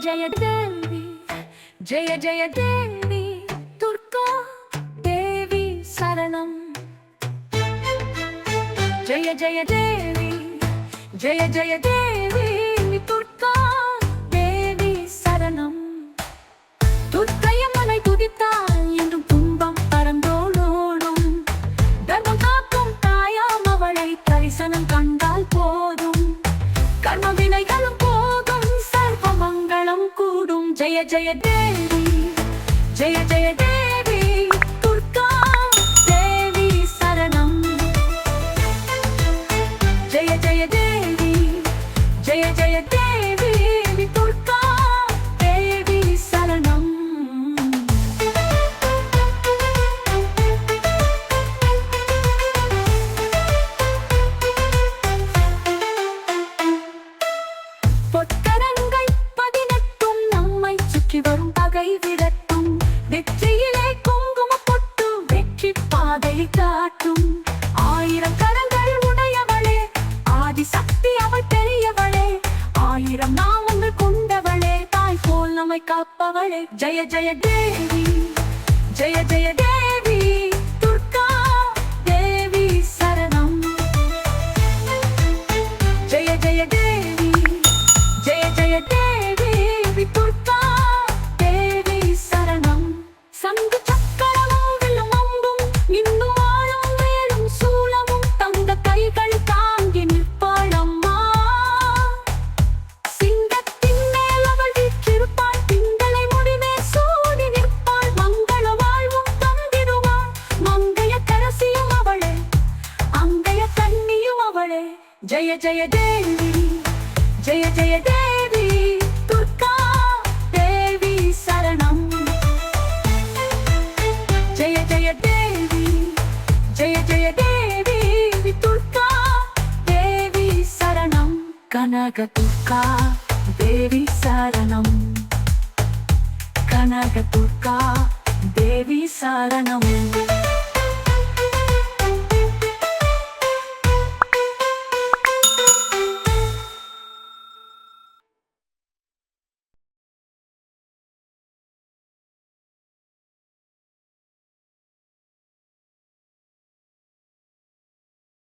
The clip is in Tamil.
జయ దేవి జయ జయ దేవి దుర్గా దేవి శరణం జయ జయ దేవి జయ జయ దేవి దుర్గా தேவி சரணம் துர்க்கையம்மனை துதித்தால் என்றும் துன்பம் பறந்தோடும் தர்மம் காக்கும் தாயாம் அவளை தரிசனம் கண்டால் போதும் கர்ம வினைகளும் போகும் சர்வ மங்களம் கூடும் ஜெய ஜெய தேவி ஜெய ஜெய தேவி துர்கா தேவி சரணம் ஜெய ஜெய தேவி ஜெய ஜெய தேவி துர்கா தேவி சரணம் பொற்கரங்கள் 18 நம்மை சுற்றி வரும் பகை விரட்டும் வெற்றியிலே குங்கும பொட்டு வெற்றி பாதை காட்டும் 1000 கரங்கள் உடையவளே ஆதி சக்தி அவள் பெரியவளே 1000 நாமங்கள் கொண்டவளே தாய் போல் நம்மை காப்பவளே ஜெய ஜெய தேவி ஜெய ஜெய தேவி துர்கா தேவி சரணம் ஜெய ஜெய தேவி ஜெய ஜெய தேவி துர்கா தேவி சரணம் சங்கு சக்கரமும் வில்லும் அம்பும் இன்னும் ஆளும் வேலும் சூலமும் தங்க கைகள் தாங்கி நிற்பாளம்மா சிங்கத்தின் மேல் அவள் வீற்றிருப்பாள் திங்களை முடிவே சூடி நிற்பாள் மங்கள வாழ்வும் தந்திடுவாள் மங்கைய கரசியும் அவளே அங்கைய கண்ணியும் அவளே ஜெய ஜெய தேவி ஜெய ஜெய தேவி துர்கா தேவி சரணம் ஜெய ஜெய தேவி ஜெய ஜெய தேவி துர்கா தேவி சரணம் கனக துர்கா தேவி சரணம் கனக துர்கா தேவி சரணம்